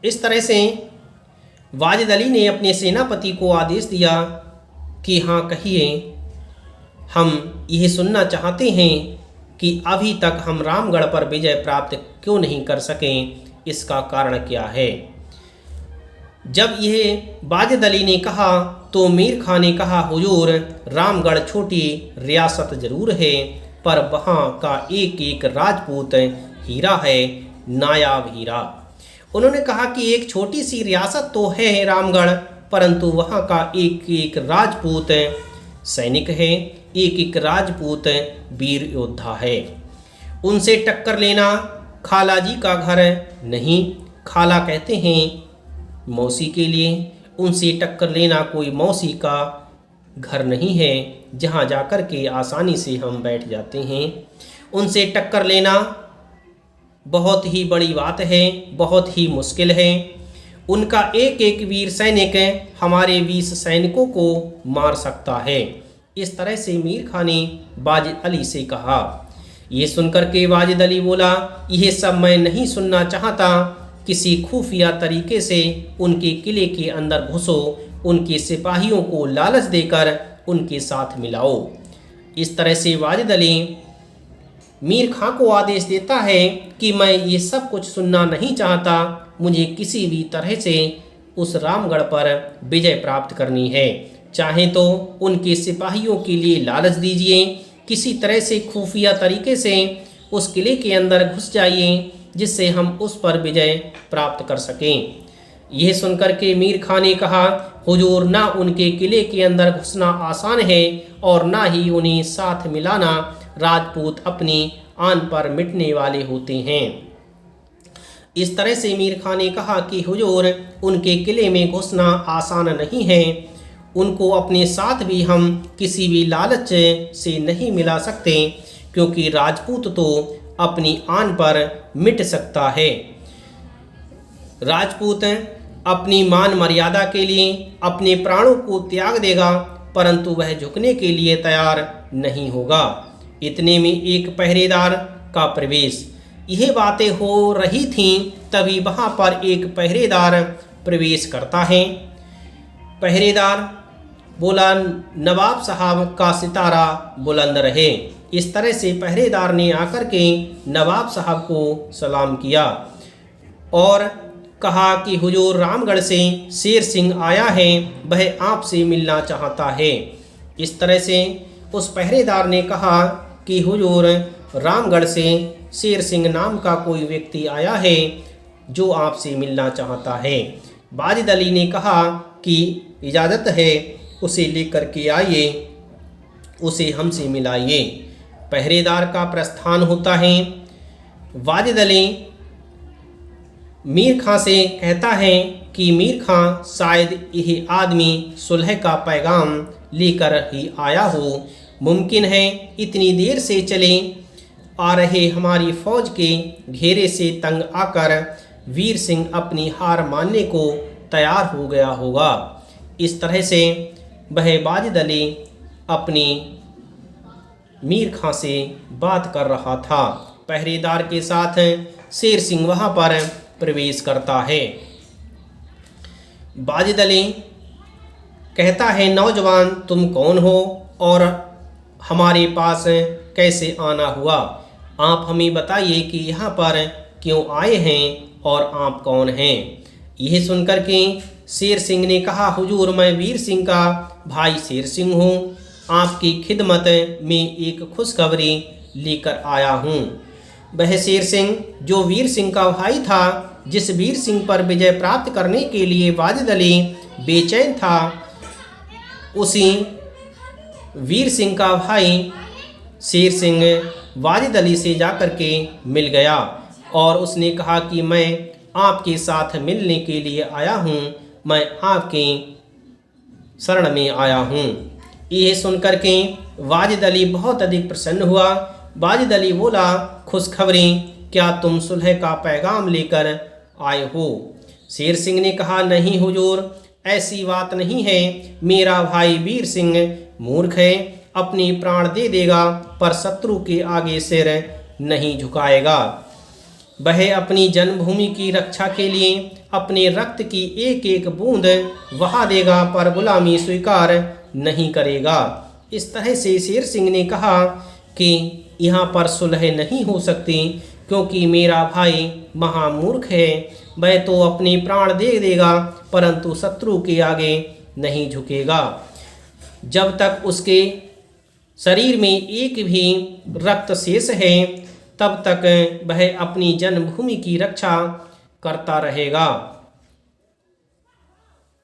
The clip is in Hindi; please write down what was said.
इस तरह से वाजिद अली ने अपने सेनापति को आदेश दिया कि हाँ कहिए, हम यह सुनना चाहते हैं कि अभी तक हम रामगढ़ पर विजय प्राप्त क्यों नहीं कर सकें, इसका कारण क्या है। जब यह वाजिद अली ने कहा तो मीर खां ने कहा, हुजूर, रामगढ़ छोटी रियासत जरूर है, पर वहाँ का एक एक राजपूत हीरा है, नायाब हीरा। उन्होंने कहा कि एक छोटी सी रियासत तो है रामगढ़, परंतु वहाँ का एक एक राजपूत सैनिक है, एक एक राजपूत वीर योद्धा है। उनसे टक्कर लेना खाला जी का घर नहीं, खाला कहते हैं मौसी के लिए, उनसे टक्कर लेना कोई मौसी का घर नहीं है जहाँ जाकर के आसानी से हम बैठ जाते हैं। उनसे टक्कर लेना बहुत ही बड़ी बात है, बहुत ही मुश्किल है। उनका एक एक वीर सैनिक हमारे 20 सैनिकों को मार सकता है। इस तरह से मीर खां ने वाजिद अली से कहा। ये सुनकर के वाजिद अली बोला, यह सब मैं नहीं सुनना चाहता, किसी खुफिया तरीके से उनके किले के अंदर घुसो, उनके सिपाहियों को लालच देकर उनके साथ मिलाओ। इस तरह से वाजिद अली मीर खां को आदेश देता है कि मैं ये सब कुछ सुनना नहीं चाहता, मुझे किसी भी तरह से उस रामगढ़ पर विजय प्राप्त करनी है। चाहे तो उनके सिपाहियों के लिए लालच दीजिए, किसी तरह से खुफिया तरीके से उस किले के अंदर घुस जाइए, जिससे हम उस पर विजय प्राप्त कर सकें। यह सुनकर के मीर खां ने कहा, हुजूर, ना उनके किले के अंदर घुसना आसान है और ना ही उन्हें साथ मिलाना, राजपूत अपनी आन पर मिटने वाले होते हैं। इस तरह से मीर खां ने कहा कि हुजूर, उनके किले में घुसना आसान नहीं है, उनको अपने साथ भी हम किसी भी लालच से नहीं मिला सकते, क्योंकि राजपूत तो अपनी आन पर मिट सकता है। राजपूत अपनी मान मर्यादा के लिए अपने प्राणों को त्याग देगा, परंतु वह झुकने के लिए तैयार नहीं होगा। इतने में एक पहरेदार का प्रवेश। यह बातें हो रही थीं, तभी वहाँ पर एक पहरेदार प्रवेश करता है। पहरेदार बोला, नवाब साहब का सितारा बुलंद रहे। इस तरह से पहरेदार ने आकर के नवाब साहब को सलाम किया और कहा कि हुजूर, रामगढ़ से शेर सिंह आया है, वह आपसे मिलना चाहता है। इस तरह से उस पहरेदार ने कहा कि हुजूर, रामगढ़ से शेर सिंह नाम का कोई व्यक्ति आया है जो आपसे मिलना चाहता है। वाजिद अली ने कहा कि इजाज़त है, उसे लेकर के आइए, उसे हमसे मिलाइए। पहरेदार का प्रस्थान होता है। वाजिद अली मीर खां से कहता है कि मीर खां, शायद यह आदमी सुलह का पैगाम लेकर ही आया हो, मुमकिन है इतनी देर से चले आ रहे हमारी फौज के घेरे से तंग आकर वीर सिंह अपनी हार मानने को तैयार हो गया होगा। इस तरह से वह वाजिद अली अपनी मीर खां से बात कर रहा था। पहरेदार के साथ शेर सिंह वहाँ पर प्रवेश करता है। वाजिद अली कहता है, नौजवान, तुम कौन हो और हमारे पास कैसे आना हुआ? आप हमें बताइए कि यहाँ पर क्यों आए हैं और आप कौन हैं? यह सुनकर के शेर सिंह ने कहा, हुजूर, मैं वीर सिंह का भाई शेर सिंह हूँ, आपकी खिदमत में एक खुशखबरी लेकर आया हूँ। वह शेर सिंह जो वीर सिंह का भाई था, जिस वीर सिंह पर विजय प्राप्त करने के लिए वाजिद अली बेचैन था, उसी वीर सिंह का भाई शेर सिंह वाजिद अली से जाकर के मिल गया और उसने कहा कि मैं आपके साथ मिलने के लिए आया हूँ, मैं आपके शरण में आया हूँ। यह सुनकर के वाजिद अली बहुत अधिक प्रसन्न हुआ। वाजिद अली बोला, खुशखबरी, क्या तुम सुलह का पैगाम लेकर आए हो? शेर सिंह ने कहा, नहीं हुजूर, ऐसी बात नहीं है, मेरा भाई वीर सिंह मूर्ख है, अपने प्राण दे देगा पर शत्रु के आगे सिर नहीं झुकाएगा। वह अपनी जन्मभूमि की रक्षा के लिए अपने रक्त की एक एक बूंद बहा देगा पर गुलामी स्वीकार नहीं करेगा। इस तरह से शेर सिंह ने कहा कि यहाँ पर सुलह नहीं हो सकती क्योंकि मेरा भाई महामूर्ख है। वह तो अपने प्राण दे देगा परंतु शत्रु के आगे नहीं झुकेगा। जब तक उसके शरीर में एक भी रक्त शेष है तब तक वह अपनी जन्मभूमि की रक्षा करता रहेगा।